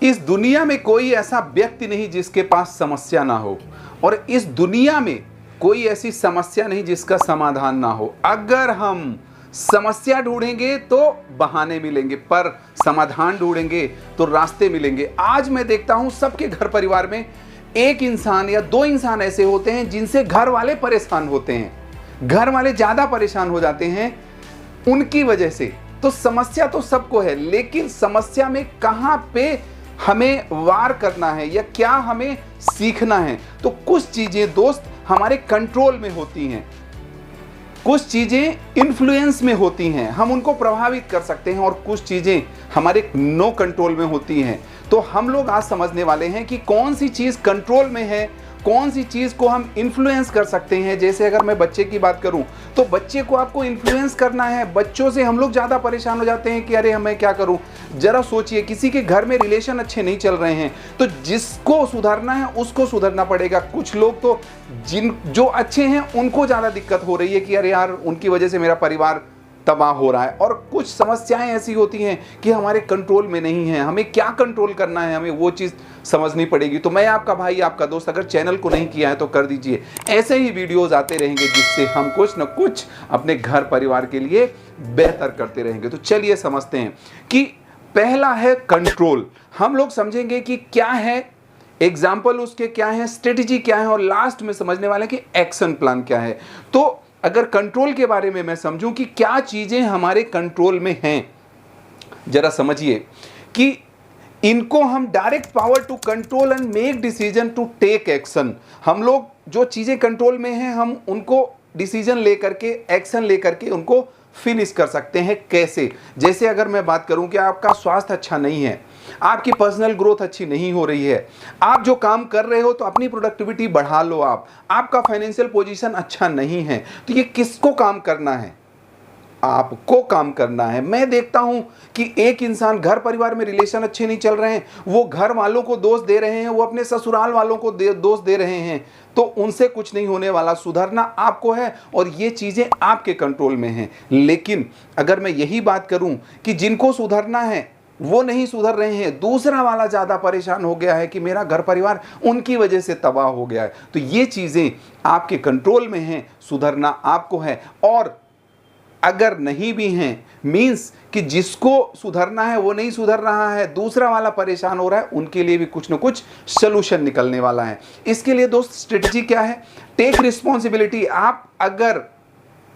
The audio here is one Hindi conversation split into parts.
इस दुनिया में कोई ऐसा व्यक्ति नहीं जिसके पास समस्या ना हो, और इस दुनिया में कोई ऐसी समस्या नहीं जिसका समाधान ना हो। अगर हम समस्या ढूंढेंगे तो बहाने मिलेंगे, पर समाधान ढूंढेंगे तो रास्ते मिलेंगे। आज मैं देखता हूं सबके घर परिवार में एक इंसान या दो इंसान ऐसे होते हैं जिनसे घर वाले परेशान होते हैं, घर वाले ज्यादा परेशान हो जाते हैं उनकी वजह से। तो समस्या तो सबको है, लेकिन समस्या में कहां पे हमें वार करना है या क्या हमें सीखना है। तो कुछ चीजें दोस्त हमारे कंट्रोल में होती हैं, कुछ चीजें इन्फ्लुएंस में होती हैं, हम उनको प्रभावित कर सकते हैं, और कुछ चीजें हमारे नो कंट्रोल में होती हैं। तो हम लोग आज समझने वाले हैं कि कौन सी चीज कंट्रोल में है, कौन सी चीज को हम इन्फ्लुएंस कर सकते हैं। जैसे अगर मैं बच्चे की बात करूं तो बच्चे को आपको इन्फ्लुएंस करना है। बच्चों से हम लोग ज्यादा परेशान हो जाते हैं कि अरे मैं क्या करूं। जरा सोचिए, किसी के घर में रिलेशन अच्छे नहीं चल रहे हैं तो जिसको सुधरना है उसको सुधरना पड़ेगा। कुछ लोग तो जो अच्छे हैं उनको ज्यादा दिक्कत हो रही है कि अरे यार उनकी वजह से मेरा परिवार तबाह हो रहा है। और कुछ समस्याएं ऐसी होती हैं कि हमारे कंट्रोल में नहीं है। हमें क्या कंट्रोल करना है, हमें वो चीज़ समझनी पड़ेगी। तो मैं आपका भाई, आपका दोस्त, अगर चैनल को नहीं किया है तो कर दीजिए। ऐसे ही वीडियोस आते रहेंगे जिससे हम कुछ न कुछ अपने घर परिवार के लिए बेहतर करते रहेंगे। तो चलिए समझते हैं कि पहला है कंट्रोल। हम लोग समझेंगे कि क्या है, एग्जाम्पल उसके क्या है, स्ट्रेटेजी क्या है, और लास्ट में समझने वाले कि एक्शन प्लान क्या है। तो अगर कंट्रोल के बारे में मैं समझूं कि क्या चीजें हमारे कंट्रोल में हैं, जरा समझिए कि इनको हम direct power to control and make decision to take action. हम लोग जो चीजें कंट्रोल में हैं हम उनको डिसीजन लेकर के, एक्शन लेकर के उनको फिनिश कर सकते हैं। कैसे? जैसे अगर मैं बात करूं कि आपका स्वास्थ्य अच्छा नहीं है, आपकी पर्सनल ग्रोथ अच्छी नहीं हो रही है, आप जो काम कर रहे हो तो अपनी प्रोडक्टिविटी बढ़ा लो। आपका फाइनेंशियल पोजीशन अच्छा नहीं है, तो ये किसको काम करना है? आपको काम करना है। मैं देखता हूं कि एक इंसान, घर परिवार में रिलेशन अच्छे नहीं चल रहे हैं, वो घर वालों को दोष दे रहे हैं, वो अपने ससुराल वालों को दोष दे रहे हैं, तो उनसे कुछ नहीं होने वाला। सुधरना आपको है और ये चीजें आपके कंट्रोल में हैं। लेकिन अगर मैं यही बात करूं कि जिनको सुधरना है वो नहीं सुधर रहे हैं, दूसरा वाला ज्यादा परेशान हो गया है कि मेरा घर परिवार उनकी वजह से तबाह हो गया है, तो ये चीजें आपके कंट्रोल में हैं, सुधरना आपको है। और अगर नहीं भी हैं, मींस कि जिसको सुधरना है वो नहीं सुधर रहा है, दूसरा वाला परेशान हो रहा है, उनके लिए भी कुछ न कुछ सलूशन निकलने वाला है। इसके लिए दोस्त स्ट्रेटजी क्या है? Take responsibility. आप अगर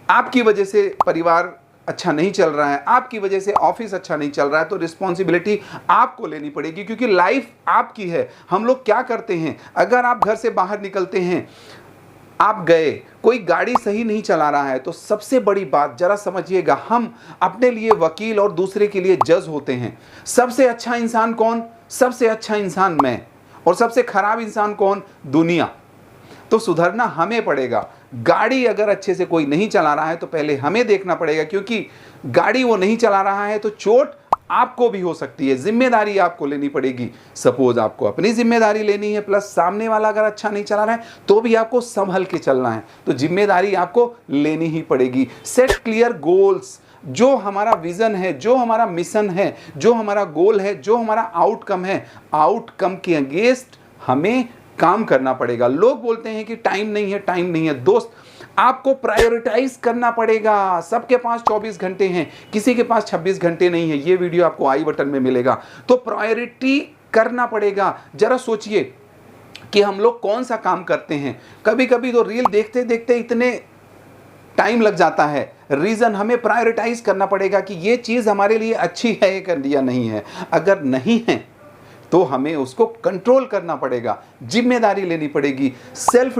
आपकी वजह से परिवार अच्छा नहीं चल रहा है, आपकी वजह से ऑफिस अच्छा नहीं चल रहा है, तो रिस्पॉन्सिबिलिटी आपको लेनी पड़ेगी, क्योंकि लाइफ आपकी है। हम लोग क्या करते हैं, अगर आप घर से बाहर निकलते हैं, आप गए, कोई गाड़ी सही नहीं चला रहा है, तो सबसे बड़ी बात जरा समझिएगा, हम अपने लिए वकील और दूसरे के लिए जज होते हैं। सबसे अच्छा इंसान कौन? सबसे अच्छा इंसान मैं। और सबसे खराब इंसान कौन? दुनिया। तो सुधरना हमें पड़ेगा। गाड़ी अगर अच्छे से कोई नहीं चला रहा है तो पहले हमें देखना पड़ेगा, क्योंकि गाड़ी वो नहीं चला रहा है तो चोट आपको भी हो सकती है। जिम्मेदारी आपको लेनी पड़ेगी। सपोज आपको अपनी जिम्मेदारी लेनी है, प्लस सामने वाला अगर अच्छा नहीं चला रहा है तो भी आपको संभल के चलना है, तो जिम्मेदारी आपको लेनी ही पड़ेगी। Set clear goals. जो हमारा विजन है, जो हमारा मिशन है, जो हमारा गोल है, जो हमारा आउटकम है, आउटकम के अगेंस्ट हमें काम करना पड़ेगा। लोग बोलते हैं कि टाइम नहीं है, टाइम नहीं है। दोस्त, आपको प्रायोरिटाइज करना पड़ेगा। सबके पास 24 घंटे हैं, किसी के पास 26 घंटे नहीं है। ये वीडियो आपको आई बटन में मिलेगा। तो प्रायोरिटी करना पड़ेगा। जरा सोचिए कि हम लोग कौन सा काम करते हैं। कभी कभी तो रील देखते देखते इतने टाइम लग जाता है। रीजन, हमें प्रायोरिटाइज करना पड़ेगा कि ये चीज हमारे लिए अच्छी है या नहीं है। अगर नहीं है तो हमें उसको कंट्रोल करना पड़ेगा, जिम्मेदारी लेनी पड़ेगी। सेल्फ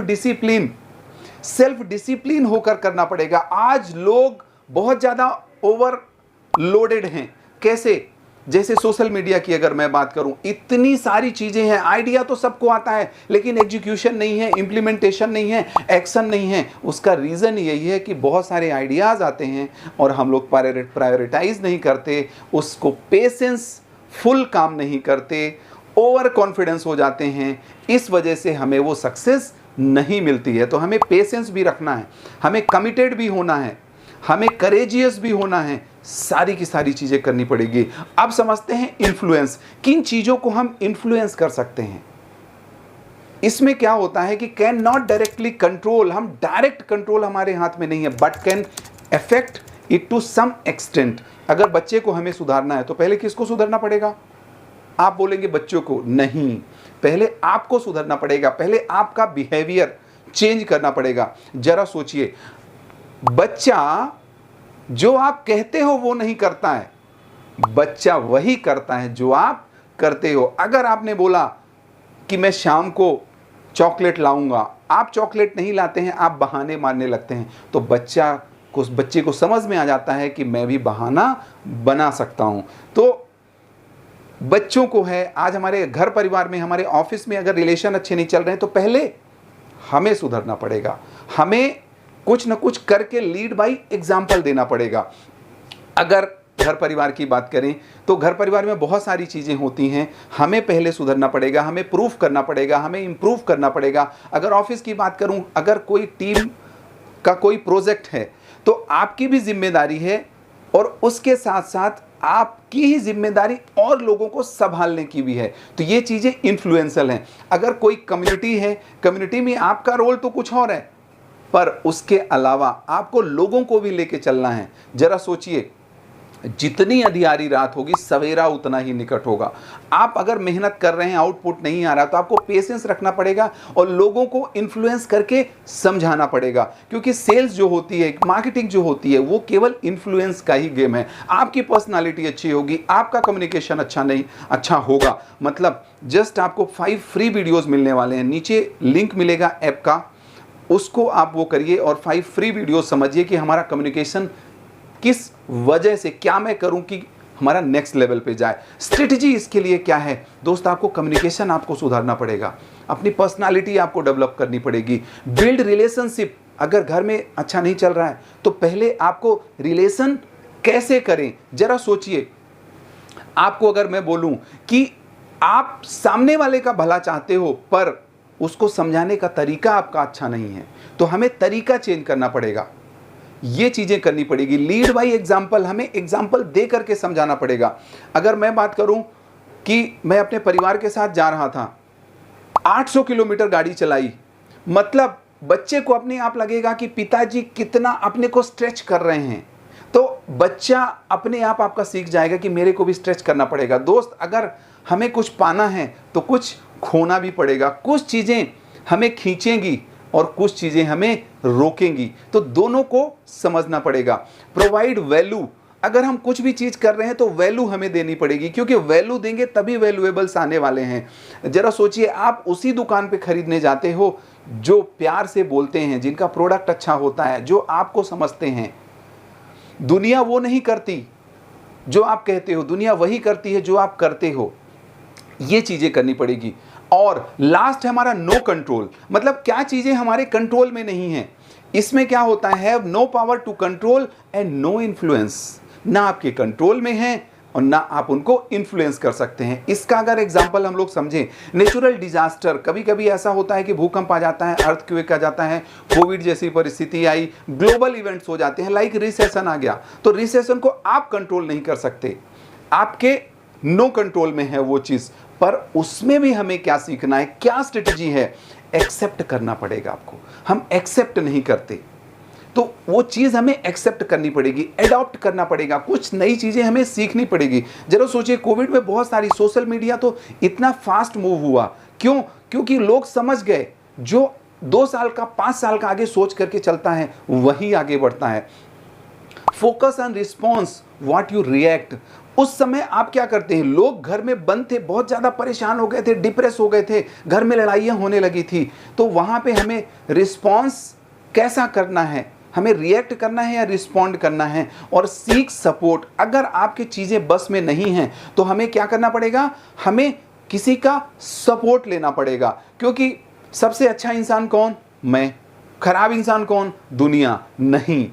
डिसिप्लिन होकर करना पड़ेगा। आज लोग बहुत ज़्यादा ओवरलोडेड हैं। कैसे? जैसे सोशल मीडिया की अगर मैं बात करूं, इतनी सारी चीज़ें हैं। आइडिया तो सबको आता है, लेकिन एग्जीक्यूशन नहीं है, इम्प्लीमेंटेशन नहीं है, एक्शन नहीं है। उसका रीज़न यही है कि बहुत सारे आइडियाज़ आते हैं और हम लोग प्रायोरिटाइज नहीं करते, उसको पेशेंस फुल काम नहीं करते, ओवर कॉन्फिडेंस हो जाते हैं। इस वजह से हमें वो सक्सेस नहीं मिलती है। तो हमें पेशेंस भी रखना है, हमें कमिटेड भी होना है। हमें करेजियस भी होना है, सारी की सारी चीजें करनी पड़ेगी। अब समझते हैं इन्फ्लुएंस, किन चीजों को हम इन्फ्लुएंस कर सकते हैं। इसमें क्या होता है कि कैन नॉट डायरेक्टली कंट्रोल, हम डायरेक्ट कंट्रोल हमारे हाथ में नहीं है, but can affect it to some extent. अगर बच्चे को हमें सुधारना है तो पहले किसको सुधारना पड़ेगा? आप बोलेंगे बच्चों को, नहीं, पहले आपको सुधरना पड़ेगा, पहले आपका बिहेवियर चेंज करना पड़ेगा। जरा सोचिए, बच्चा जो आप कहते हो वो नहीं करता है, बच्चा वही करता है जो आप करते हो। अगर आपने बोला कि मैं शाम को चॉकलेट लाऊंगा, आप चॉकलेट नहीं लाते हैं, आप बहाने मारने लगते हैं, तो बच्चे को समझ में आ जाता है कि मैं भी बहाना बना सकता हूं। तो बच्चों को है, आज हमारे घर परिवार में, हमारे ऑफिस में अगर रिलेशन अच्छे नहीं चल रहे हैं तो पहले हमें सुधरना पड़ेगा, हमें कुछ न कुछ करके लीड बाय एग्जाम्पल देना पड़ेगा। अगर घर परिवार की बात करें तो घर परिवार में बहुत सारी चीज़ें होती हैं, हमें पहले सुधरना पड़ेगा, हमें प्रूफ करना पड़ेगा, हमें इम्प्रूव करना पड़ेगा। अगर ऑफिस की बात करूं, अगर कोई टीम का कोई प्रोजेक्ट है तो आपकी भी जिम्मेदारी है, और उसके साथ साथ आपकी ही जिम्मेदारी और लोगों को संभालने की भी है। तो ये चीज़ें इन्फ्लुएंसल हैं। अगर कोई कम्युनिटी है, कम्युनिटी में आपका रोल तो कुछ और है, पर उसके अलावा आपको लोगों को भी लेके चलना है। जरा सोचिए, जितनी अंधियारी रात होगी सवेरा उतना ही निकट होगा। आप अगर मेहनत कर रहे हैं, आउटपुट नहीं आ रहा, तो आपको पेशेंस रखना पड़ेगा और लोगों को इन्फ्लुएंस करके समझाना पड़ेगा। क्योंकि सेल्स जो होती है, मार्केटिंग जो होती है, वो केवल इन्फ्लुएंस का ही गेम है। आपकी पर्सनालिटी अच्छी होगी, आपका कम्युनिकेशन अच्छा होगा, मतलब जस्ट आपको 5 फ्री वीडियोज़ मिलने वाले हैं, नीचे लिंक मिलेगा ऐप का, उसको आप वो करिए और 5 फ्री वीडियो समझिए कि हमारा कम्युनिकेशन किस वजह से, क्या मैं करूं कि हमारा नेक्स्ट लेवल पे जाए। स्ट्रेटजी इसके लिए क्या है दोस्त? आपको कम्युनिकेशन आपको सुधारना पड़ेगा, अपनी पर्सनालिटी आपको डेवलप करनी पड़ेगी, बिल्ड रिलेशनशिप। अगर घर में अच्छा नहीं चल रहा है तो पहले आपको रिलेशन कैसे करें, जरा सोचिए। आपको अगर मैं बोलूं कि आप सामने वाले का भला चाहते हो पर उसको समझाने का तरीका आपका अच्छा नहीं है, तो हमें तरीका चेंज करना पड़ेगा, ये चीजें करनी पड़ेगी। लीड बाय एग्जाम्पल, हमें एग्जाम्पल दे करके समझाना पड़ेगा। अगर मैं बात करूं कि मैं अपने परिवार के साथ जा रहा था, 800 किलोमीटर गाड़ी चलाई, मतलब बच्चे को अपने आप लगेगा कि पिताजी कितना अपने को स्ट्रेच कर रहे हैं, तो बच्चा अपने आप आपका सीख जाएगा कि मेरे को भी स्ट्रेच करना पड़ेगा। दोस्त, अगर हमें कुछ पाना है तो कुछ खोना भी पड़ेगा, कुछ चीजें हमें खींचेंगी और कुछ चीजें हमें रोकेंगी, तो दोनों को समझना पड़ेगा। प्रोवाइड वैल्यू, अगर हम कुछ भी चीज कर रहे हैं तो वैल्यू हमें देनी पड़ेगी, क्योंकि वैल्यू देंगे तभी वैल्यूएबल्स आने वाले हैं। जरा सोचिए, आप उसी दुकान पे खरीदने जाते हो जो प्यार से बोलते हैं, जिनका प्रोडक्ट अच्छा होता है, जो आपको समझते हैं। दुनिया वो नहीं करती जो आप कहते हो, दुनिया वही करती है जो आप करते हो। ये चीजें करनी पड़ेगी। और लास्ट है हमारा नो कंट्रोल, मतलब क्या चीजें हमारे कंट्रोल में नहीं है। इसमें क्या होता है, have no power to control and no influence, ना आपके कंट्रोल में है और ना आप उनको इन्फ्लुएंस कर सकते हैं। इसका अगर एग्जांपल हम लोग समझें, नेचुरल डिजास्टर, कभी कभी ऐसा होता है कि भूकंप आ जाता है, अर्थक्वेक आ जाता है, कोविड जैसी परिस्थिति आई, ग्लोबल इवेंट्स हो जाते हैं, लाइक रिसेशन आ गया, तो रिसेशन को आप कंट्रोल नहीं कर सकते, आपके नो कंट्रोल में है वो चीज, पर उसमें भी हमें क्या सीखना है, क्या स्ट्रेटजी है, एक्सेप्ट करना पड़ेगा आपको। हम एक्सेप्ट नहीं करते, तो वो चीज हमें एक्सेप्ट करनी पड़ेगी, एडॉप्ट करना पड़ेगा, कुछ नई चीजें हमें सीखनी पड़ेगी। जरा सोचिए, कोविड में बहुत सारी, सोशल मीडिया तो इतना फास्ट मूव हुआ, क्यों? क्योंकि लोग समझ गए, जो 2 साल का 5 साल का आगे सोच करके चलता है वही आगे बढ़ता है। Focus on response what you react. उस समय आप क्या करते हैं, लोग घर में बंद थे, बहुत ज्यादा परेशान हो गए थे, डिप्रेस हो गए थे, घर में लड़ाइयां होने लगी थी, तो वहां पे हमें रिस्पॉन्स कैसा करना है, हमें रिएक्ट करना है या रिस्पॉन्ड करना है, और सीक सपोर्ट। अगर आपकी चीजें बस में नहीं हैं तो हमें क्या करना पड़ेगा, हमें किसी का सपोर्ट लेना पड़ेगा। क्योंकि सबसे अच्छा इंसान कौन? मैं। खराब इंसान कौन? दुनिया नहीं।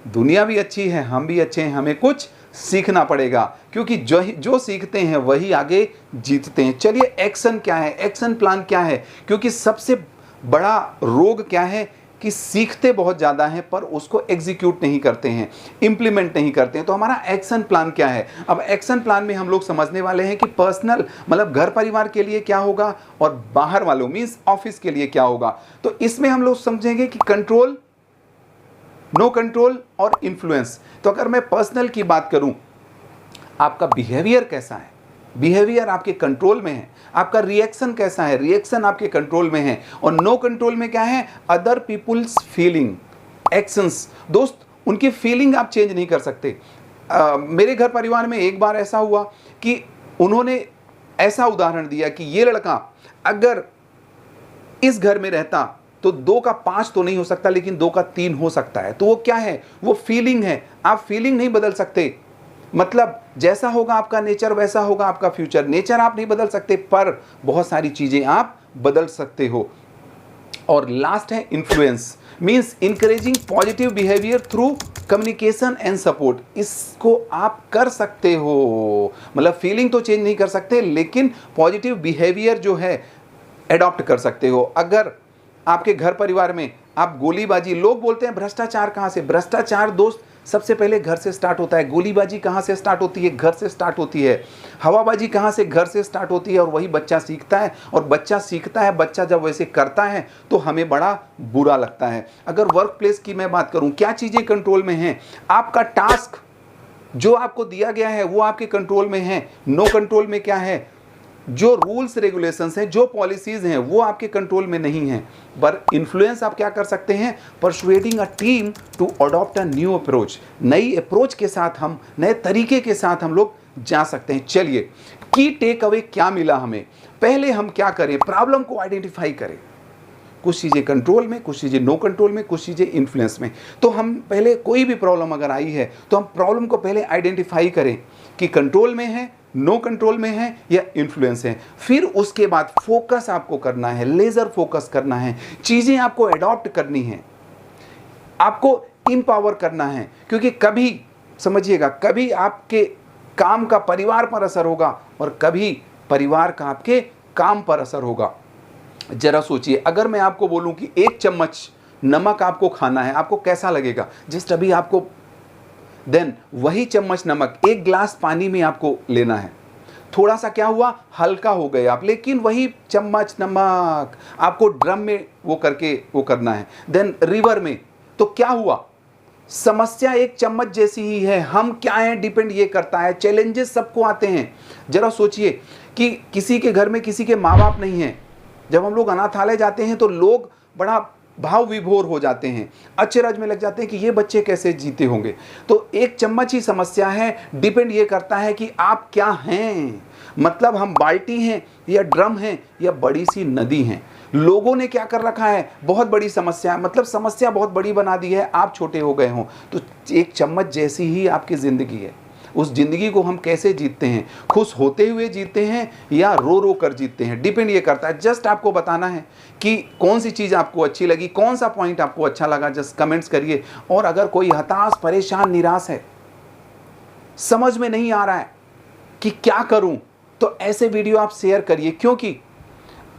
दुनिया भी अच्छी है, हम भी अच्छे हैं, हमें कुछ सीखना पड़ेगा, क्योंकि जो सीखते हैं वही आगे जीतते हैं। चलिए, एक्शन क्या है, एक्शन प्लान क्या है, क्योंकि सबसे बड़ा रोग क्या है, कि सीखते बहुत ज़्यादा हैं पर उसको एग्जीक्यूट नहीं करते हैं, इम्प्लीमेंट नहीं करते हैं। तो हमारा एक्शन प्लान क्या है? अब एक्शन प्लान में हम लोग समझने वाले हैं कि पर्सनल मतलब घर परिवार के लिए क्या होगा और बाहर वालों मीन्स ऑफिस के लिए क्या होगा। तो इसमें हम लोग समझेंगे कि कंट्रोल, नो कंट्रोल और इन्फ्लुएंस। तो अगर मैं पर्सनल की बात करूं, आपका बिहेवियर कैसा है, बिहेवियर आपके कंट्रोल में है। आपका रिएक्शन कैसा है, रिएक्शन आपके कंट्रोल में है। और नो कंट्रोल में क्या है? Other people's feeling, actions. दोस्त, उनकी फीलिंग आप चेंज नहीं कर सकते। मेरे घर परिवार में एक बार ऐसा हुआ कि उन्होंने ऐसा उदाहरण दिया कि ये लड़का अगर इस घर में रहता तो 2 का 5 तो नहीं हो सकता, लेकिन 2 का 3 हो सकता है। तो वो क्या है? वो फीलिंग है। आप फीलिंग नहीं बदल सकते। मतलब जैसा होगा आपका नेचर वैसा होगा आपका फ्यूचर। नेचर आप नहीं बदल सकते पर बहुत सारी चीजें आप बदल सकते हो। और लास्ट है influence, means encouraging positive behaviour through communication and support. इसको आप कर सकते हो। मतलब फीलिंग तो चेंज नहीं कर सकते, लेकिन पॉजिटिव बिहेवियर जो है एडॉप्ट कर सकते हो। अगर आपके घर परिवार में आप गोलीबाजी, लोग बोलते हैं भ्रष्टाचार कहाँ से? भ्रष्टाचार दोस्त सबसे पहले घर से स्टार्ट होता है। गोलीबाजी कहाँ से स्टार्ट होती है? घर से स्टार्ट होती है। हवाबाजी कहाँ से? घर से स्टार्ट होती है। और वही बच्चा सीखता है, और बच्चा सीखता है, बच्चा जब वैसे करता है तो हमें बड़ा बुरा लगता है। अगर वर्क प्लेस की मैं बात करूं, क्या चीज़ें कंट्रोल में हैं? आपका टास्क जो आपको दिया गया है वो आपके कंट्रोल में है। नो कंट्रोल में क्या है? जो रूल्स रेगुलेशंस हैं, जो पॉलिसीज हैं, वो आपके कंट्रोल में नहीं हैं। पर इन्फ्लुएंस आप क्या कर सकते हैं? Persuading a team to adopt a new approach. नई अप्रोच के साथ हम, नए तरीके के साथ हम लोग जा सकते हैं। चलिए, की टेक अवे क्या मिला हमें? पहले हम क्या करें? प्रॉब्लम को आइडेंटिफाई करें। कुछ चीज़ें कंट्रोल में, कुछ चीज़ें नो कंट्रोल में, कुछ चीज़ें इन्फ्लुएंस में। तो हम पहले कोई भी प्रॉब्लम अगर आई है तो हम प्रॉब्लम को पहले आइडेंटिफाई करें कि कंट्रोल में है, नो कंट्रोल में है या इन्फ्लुएंस है। फिर उसके बाद फोकस आपको करना है, लेजर फोकस करना है। चीज़ें आपको अडॉप्ट करनी है, आपको इम्पावर करना है। क्योंकि कभी समझिएगा, कभी आपके काम का परिवार पर असर होगा और कभी परिवार का आपके काम पर असर होगा। जरा सोचिए, अगर मैं आपको बोलूं कि 1 चम्मच नमक आपको खाना है, आपको कैसा लगेगा? जस्ट अभी आपको देन वही चम्मच नमक 1 गिलास पानी में आपको लेना है। थोड़ा सा क्या हुआ? हल्का हो गए आप, लेकिन वही चम्मच नमक आपको ड्रम में वो करके वो करना है, देन रिवर में। तो क्या हुआ? समस्या 1 चम्मच जैसी ही है। हम क्या हैं डिपेंड ये करता है। चैलेंजेस सबको आते हैं। जरा सोचिए कि किसी के घर में किसी के माँ बाप नहीं हैं। जब हम लोग अनाथालय जाते हैं तो लोग बड़ा भाव विभोर हो जाते हैं, अचरज में लग जाते हैं कि ये बच्चे कैसे जीते होंगे। तो 1 चम्मच ही समस्या है। डिपेंड ये करता है कि आप क्या हैं। मतलब हम बाल्टी हैं या ड्रम हैं या बड़ी सी नदी हैं। लोगों ने क्या कर रखा है? बहुत बड़ी समस्या है, मतलब समस्या बहुत बड़ी बना दी है, आप छोटे हो गए हों। तो 1 चम्मच जैसी ही आपकी ज़िंदगी है। उस ज़िंदगी को हम कैसे जीतते हैं? खुश होते हुए जीते हैं या रो रो कर जीतते हैं? डिपेंड ये करता है। जस्ट आपको बताना है कि कौन सी चीज़ आपको अच्छी लगी, कौन सा पॉइंट आपको अच्छा लगा, जस्ट कमेंट्स करिए। और अगर कोई हताश, परेशान, निराश है, समझ में नहीं आ रहा है कि क्या करूं, तो ऐसे वीडियो आप शेयर करिए। क्योंकि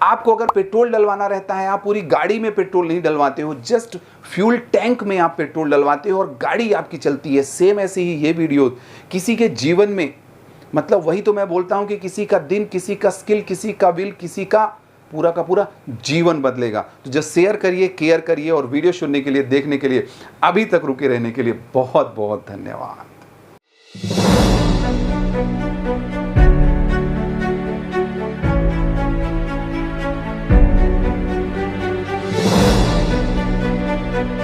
आपको अगर पेट्रोल डलवाना रहता है, आप पूरी गाड़ी में पेट्रोल नहीं डलवाते हो, जस्ट फ्यूल टैंक में आप पेट्रोल डलवाते हो और गाड़ी आपकी चलती है। सेम ऐसे ही ये वीडियो किसी के जीवन में, मतलब वही तो मैं बोलता हूं कि किसी का दिन, किसी का स्किल, किसी का विल, किसी का पूरा जीवन बदलेगा। तो जस्ट शेयर करिए, केयर करिए। और वीडियो सुनने के लिए, देखने के लिए, अभी तक रुके रहने के लिए बहुत बहुत धन्यवाद।